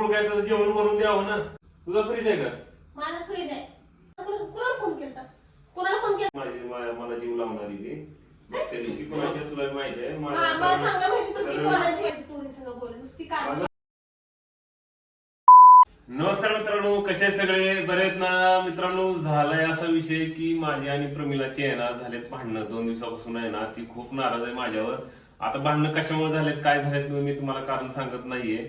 फुल काय तर जेवण बनवून द्यावं ना. तुझा फ्रीज आहे का? माझाच फ्रीज आहे. कोणाला फोन केलता? कोणाला फोन केला? मला जीव लावणारी ती बघते की कोणाच्या तुला माहिती आहे. मला चांगलं माहिती तुझी कोणाची आहे. पोरी संग बोल नुसती काढ. नमस्कार मित्रांनो, कसे आहेत सगळे? बरे आहेत ना? मित्रांनो, झालाय असा विषय की माझी आणि प्रमिलाची आहे ना झालेत भांडणं. 2 दिवसापासून आहे ना ती खूप नाराज आहे माझ्यावर. आता भांडणं कशामुळे झालेत, काय झालेत मी तुम्हाला कारण सांगत नाहीये.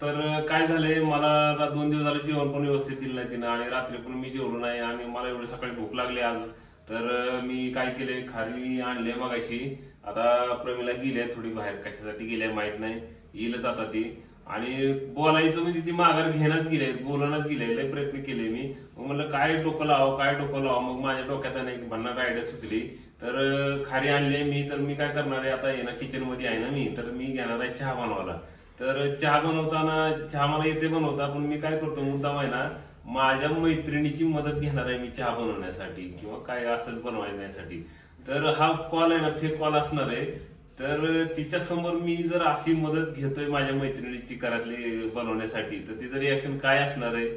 तर काय झालंय, मला 2 दिवस झाले जेवण पण व्यवस्थित दिलं नाही तिनं आणि रात्री पण मी जेवलो नाही आणि मला एवढी सकाळी भूक लागली आज. तर मी काय केले, खारी आणले मगाशी. आता प्रमिला गेली थोडी बाहेर, कशासाठी गेली माहित नाही, येईलच आता ती. आणि बोलायचं म्हणजे ती माघार घेण्याच गेले, बोलणच गेले. लय प्रयत्न केले मी. मग म्हणलं काय डोकं लावा. मग माझ्या डोक्यात एक भन्नाट आयडिया सुचली. तर खारी आणली मी. तर मी काय करणार आहे आता, ना किचन मध्ये आहे ना मी, तर मी घेणार आहे चहा बनवायला. तर चहा बनवताना, चहा मला येते बनवता, पण मी काय करतो मुद्दाम आहे ना, माझ्या मैत्रिणीची मदत घेणार आहे मी चहा बनवण्यासाठी किंवा काय असेल बनवण्यासाठी. तर हा कॉल आहे ना फेक कॉल असणार आहे. तर तिच्या समोर मी जर अशी मदत घेतोय माझ्या मैत्रिणीची घरातली बनवण्यासाठी, तर तिचं रिॲक्शन काय असणार आहे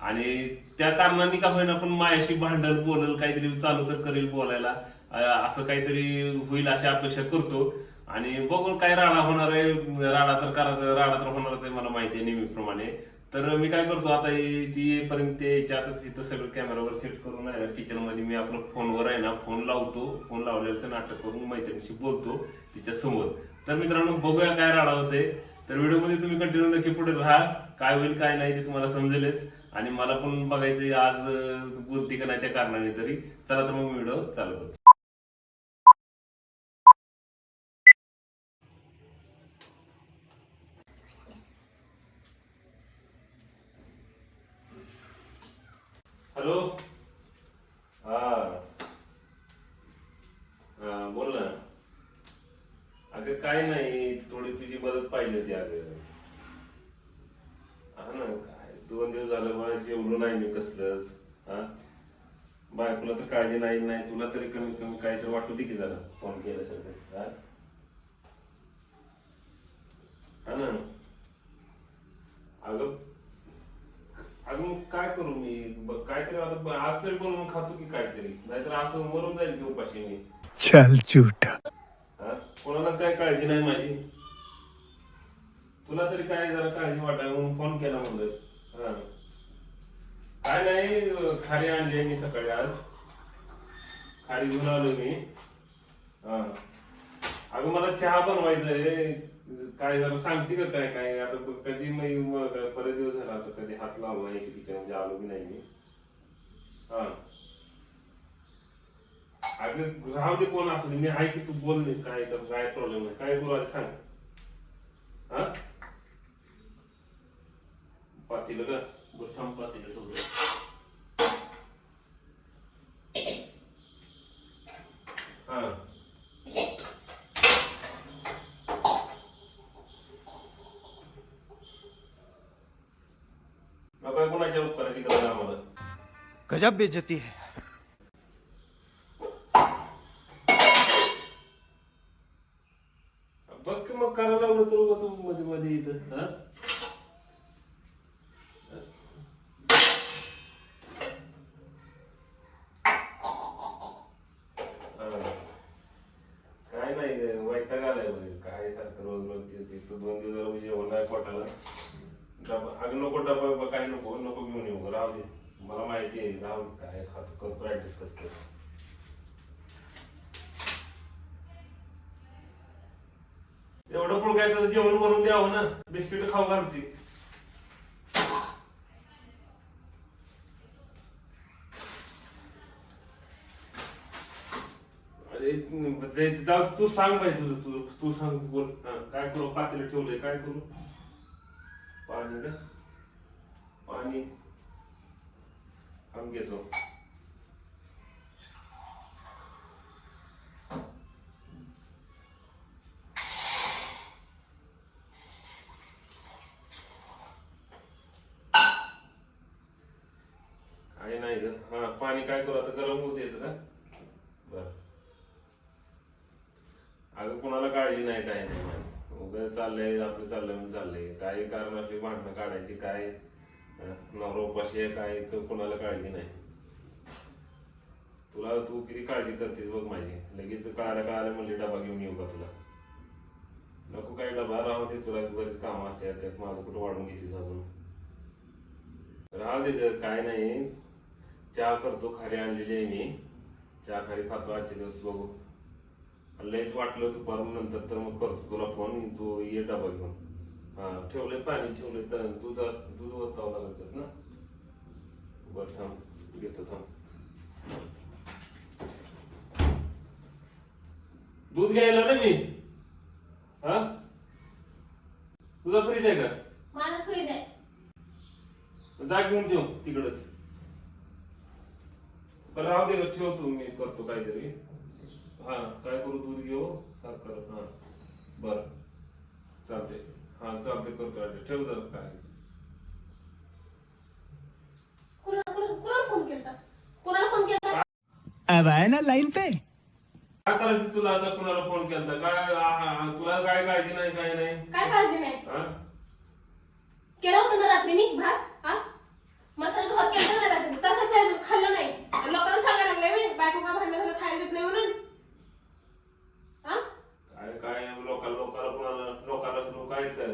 आणि त्या कारणाने का होईना पण माझ्याशी भांडल बोलल, काहीतरी चालू तर करेल बोलायला, असं काहीतरी होईल अशी अपेक्षा करतो. आणि बघून काय राडा होणार आहे. राडा तर होणारच आहे, मला माहिती आहे नेहमीप्रमाणे. तर मी काय करतो आता, ती येईपर्यंत याच्यातच इथं सगळं कॅमेरावर सेट करून आहे ना किचन मध्ये मी आपलं फोनवर आहे ना फोन लावतो. फोन लावल्याचं नाटक करून मैत्रिणीशी बोलतो तिच्या समोर. तर मित्रांनो, बघूया काय राडा होते. तर व्हिडिओ मध्ये तुम्ही कंटिन्यू नक्की पुढे राहा. काय होईल काय नाही ते तुम्हाला समजेलच आणि मला पण बघायचंय आज बोलती का नाही त्या कारणाने तरी. चला तर मग व्हिडिओ चालू करतो. हॅलो. हा बोल ना. अगं काय नाही, थोडी तुझी मदत पाहिजे होती अगं. हा ना, काय 2 दिवस झालं मला जेवलो नाही मी कसलंच. हा, बायकोला तर काळजी नाही तुला तरी कमीत कमी काहीतरी वाटू दे की जरा फोन केल्यासारखं. हा ना. अगं अगं मग काय करू मी, काहीतरी आता आज तरी बनवून खातो की काहीतरी, नाहीतर असं मरून जाईल की उपाशी मी. चल झूठा. हा, कोणालाच काय काळजी नाही माझी. तुला तरी काय जरा काळजी वाटाय म्हणून फोन केला म्हणलं. हा, काय नाही, खारी आणली मी सकाळी आज. खारी घेऊन आलो मी. हा, अगं मला चहा बनवायचा आहे. काय जरा सांगते का काय काय आता, कधी मी बरेच दिवस झाला आता कधी हात लावला नाही किचन मध्ये, आलो बी नाही मी. हा, अगं राहू दे कोण असू दे, मी आहे की, तू बोल नाही काय तर, काय प्रॉब्लेम आहे, काय बोलायचं सांग. हा, पातीला का बरं थांब, पातीला ठेवतो. हा, मग काय कोणाच्या उपकाराची गरज आहे आम्हाला. गजब बेइज्जती है. बघ की मग करायला लावलं तर उगाच मध्ये मध्ये इथं. हा, काय नाही वैताग आलाय बघ, काय सारखं रोज रोज तेच. तू 2 दिवस झालं जेवण नाही पोटाला. अगं नको डबा, काय नको घेऊन येऊ, राहू दे. मला माहिती आहे, राहू दे, काय खातो करतो ऍडजस्ट कसं. एवढं पण काय तर जेवण बनवून द्यावं ना, बिस्किट खाऊ घालते. जाऊ, तू सांग बाई, तू सांग, बोल. हा, काय करू, पातेलं ठेवलंय, काय करू. पाणी का, पाणी थांब घेतो. काही नाही ग. हा, पाणी काय करू आता, गरम होऊ देत का. बर, अगं कोणाला काळजी नाही काय नाही माझी. चाललंय आपलं चाललंय म्हणून चाललंय. काही कारण असली भांडणं काढायची काय नवरा उपाशी आहे काय कोणाला काळजी नाही. तू किती काळजी करतेस बघ माझी. लगेच कळायला म्हणले डबा घेऊन येऊ का तुला? नको काही डबा राहू दे, तुला बरेच काम असते त्यात माझं कुठं वाढून घेतेस अजून. राहू दे काय नाही. चहा करतो, खारी आणलेली आहे मी. चहा खारी खातो आजचे दिवस बघू. लयच वाटलं दुपारून नंतर तर मग करतो तुला फोन. तू ये डबा घेऊन. हा ठेवलंय पाणी ठेवलंय तर दूध ओतावं लागत ना. बरं थांब घेतो थांब. दूध घ्यायला ना मी. हा तुझा फ्रीज आहे का? माझाच फ्रीज आहे. जा घेऊन ठेव तिकडच. बरं राहू दे ठेव तू, मी करतो काहीतरी. हा काय करू? दूध घेऊ साखर. हा बर चालते. हा चालते करतो. ठेव जर काय. कोणाला फोन केलता? कोणाला फोन केलता? अब आए ना लाइन पे. काय करायचं तुला आता? कुणाला फोन केलता काय? तुला काय काळजी नाही काय नाही? काय काळजी नाही? केलं होतं ना रात्री मी भात. हा मसाल्याचा भात केला ना रात्री. तसंच आहे, खाल्लं नाही. आणि लोकांना सांगायला लागले मी बायको का भांडण झालं खायला देत नाही म्हणून. हा काय काय लोकाला कुणाला लोक काहीच काय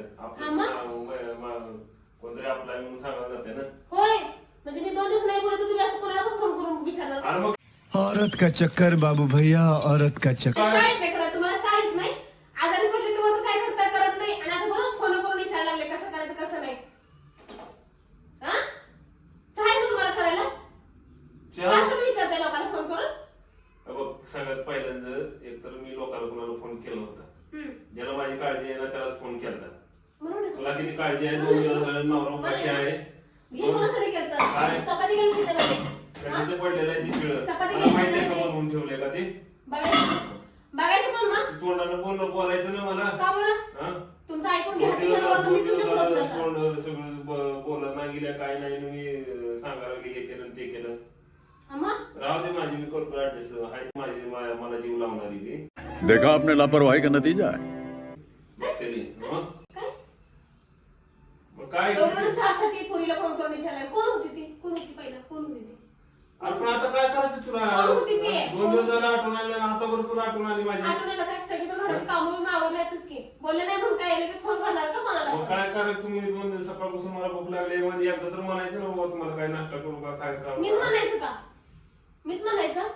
कोणतरी आपला म्हणून सांगायला जाते ना. होय म्हणजे मी 2 दिवस नाही बोलत, तुम्ही असं कोणाला पण फोन करून विचारणार का? अरे मग औरत का चक्कर बाबू भैया, औरत का चक्कर. चहा येत नाही करा तुम्हाला? चहा येत नाही? आजारी पडले तेव्हा तर काय करता करत नाही, आणि आता बरं फोन करून विचारायला लागले कसं करायचं कसं नाही. हा चहा येत तुम्हाला करायला? चहासाठी विचारताय लोकांना फोन करून? बघ सगळ्यात पहिल्यांदा एकतर मी लोकांना कुणाला फोन केला होता. ज्याला माझी काळजी आहे ना त्यालाच फोन केला. तुला किती काळजी आहे? 2 दिवस झाले नवरा उपाशी आहे. घे कोणासाठी केलतं? चपाती केली त्याच्यामध्ये पडलेलं आहे ती शिळ. चपाती माहिती आहे का बनवून ठेवले का ते? बघायचं पण मग तोंडानं बोलायचं ना मला. का बरं? तुमचं ऐकून घ्या. सगळं बोलत नाही गेल्या काय नाही. मी सांगायला लागली हे केलं ते केलं. राहू दे माझी, मी करतो ऍडजस्ट. आहे माझी मला जीव लावणारी बी. देखा आपने लापरवाही का नतीजा है. काय चहासाठी पोरीला फोन करून विचारलाय. कोण होती ती? कोण होती पहिला? कोण होती ती? आपण आता काय करायचं तुला? कोण होती ती? 2 दिवस झाला आठवण आली. आता बरं तुला आठवण आली माझी. आठवण्याला काय सगळी तर घराची कामं मी आवरल्यातच की. बोलले नाही म्हणून काय लगेच फोन करणार का कोणाला? मग काय करायचं? मी 2 दिवस सकाळपासून मला भूक लागली. म्हणजे एकदा तर म्हणायचं ना बाबा तुम्हाला काय नाश्ता करू का काय का? मीच म्हणायचं का? मीच म्हणायचं?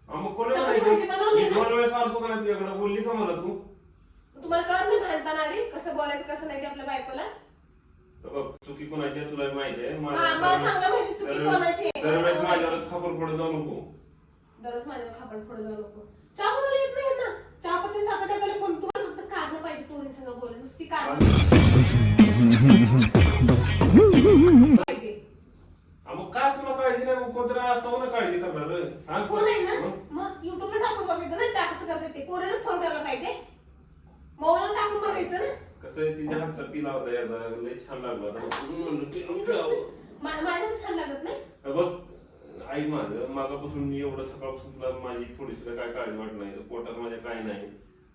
मग कोणी म्हणायचं? 2 वेळेस आलतो का नाही तुझ्याकडे? बोलली का मला तू? तुम्हाला कळत नाही भांडताना आधी कसं बोलायचं कसं नाही ते आपल्या बायकोला? चुकी कोणाची आहे तुला माहिती आहे. मला चांगलं माहिती चुकी कोणाची आहे. दरवेळेस माझ्यावरच खापर पडत जाऊ नको. दररोज माझ्यावर खापर फोडत जाऊ नको. चहा बनवली येत नाही ना? चहा पत्ती साखर टाकायला फोन. तुम्हाला फक्त कारण पाहिजे पोरी संग बोल. नुसती कारण पाहिजे. मग काय तुला काळजी नाही? मग कोणतरी असं ना काळजी करणार. फोन आहे ना मग युट्यूबला टाकून बघायचं ना चहा कसं करते ते. पोरीलाच फोन करायला पाहिजे. मोबाईल टाकून बघायचं ना. कसं आहे तिच्या हातचा पिला होता एकदा. लय छान लागला होता. माझ्या छान लागत नाही. बघ आई माझं मागापासून मी एवढं सकाळपासून तुला माझी थोडीशी काय काळजी वाटत नाही. पोटात माझ्या काय नाही.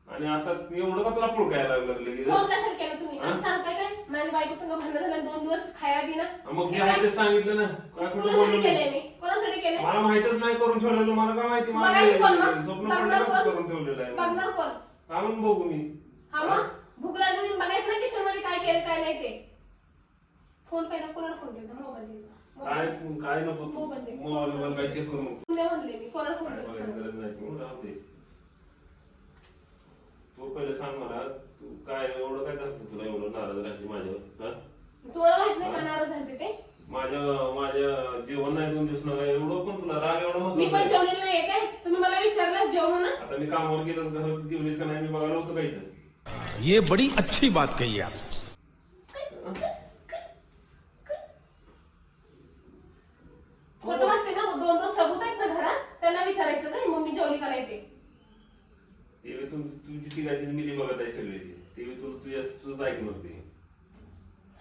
आणि आता एवढं का तुला पुळकायला लागलं? फोन कशाला केला तुम्ही? सांगताय काय माझ्या बायको संग भांडण झालं 2 दिवस खायला दिना? मग जे आहे ते सांगितलं ना. काय कुठं कोणासाठी बोललो केलंय मी? कोणासाठी केलंय? मला माहितच नाही करून ठेवलेलं. मला काय माहिती? बघायचं कोण मग? स्वप्न बघणार कोण? करून ठेवलेलं आहे. बघणार कोण? काय म्हणून बघू मी? हा मग भूक लागली बघायचं ना किचन मध्ये काय केलं काय नाही ते. फोन पहिला कोणाला फोन केला? मोबाईल दिला. काय नको मोबाईल काय चेक करू नको. तुला म्हणले मी कोणाला फोन केला? गरज नाही तू राहू दे. तू पहिले सांग मला तू काय एवढं काय झालं तुला एवढं नाराज राहायची माझ्यावर? तुम्हाला माहित नाही का नाराज झाले ते? माझ्या जेवण नाही 2 दिवस नाही एवढं पण तुला राग एवढं मी पण म्हणतो. जेवलेलं नाहीये काय? तुम्ही मला विचारलं जेव म्हणून. आता मी कामावर गेलो घरात जेवलीस का नाही मी बघायला होतो का इथं? ये बड़ी अच्छी बात कही आप. खोटं वाटते ना? 2 सबूत आहेत ना घरात, त्यांना विचारायचं काय मम्मी जेवली का नाही ते? ते तुझी तिघाची मिली बघत आहे सगळी ती तुझंच ऐकणार ते.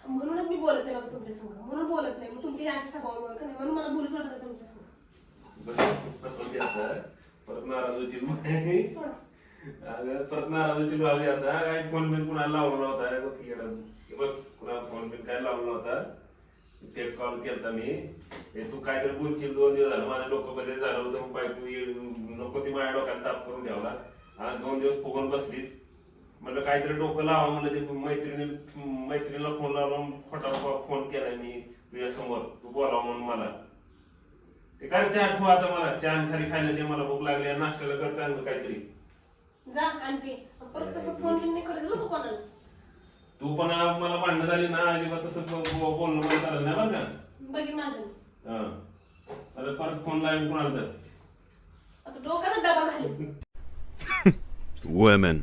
म्हणूनच मी बोलत नाही बघ तुमच्या संग. म्हणून बोलत नाही. मग तुमची अशी स्वभाव का नाही म्हणून मला बोलूच वाटत तुमच्या संग. परत नाराज होतील. सोडा. अगं, परत नाराजची लावली आता काय फोन बिन कुणाला लावला नव्हता बघ की इकडं. हे बघ कुणाला फोन बिन काय लावला नव्हता फेक कॉल केलता मी हे तू काहीतरी बोलशील 2 दिवस झालं माझं डोकं बदल झालं होतं मग बायको नको ती माझ्या डोक्याला ताप करून ठेवला आणि 2 दिवस फुगून बसलीच म्हणलं काहीतरी डोकं लावा म्हणलं ते मैत्रिणीला फोन लावून खोटा फोन केलाय मी तुझ्या समोर तू बोलाव म्हणून मला ते काय चहा ठेव आता मला चहा खाली खायला दे मला भूक लागली नाश्त्याला कर चांगलं काहीतरी जा आणखी परत तसं फोन बिन नाही करत नको कोणाला. तू पण मला भांडणं झाली ना अजिबात तसं बोलणं मला चालत नाही बरं का बघीन माझं हा आता परत फोन लावून कोणाला तर आता डोक्याचा डबा घाली Women.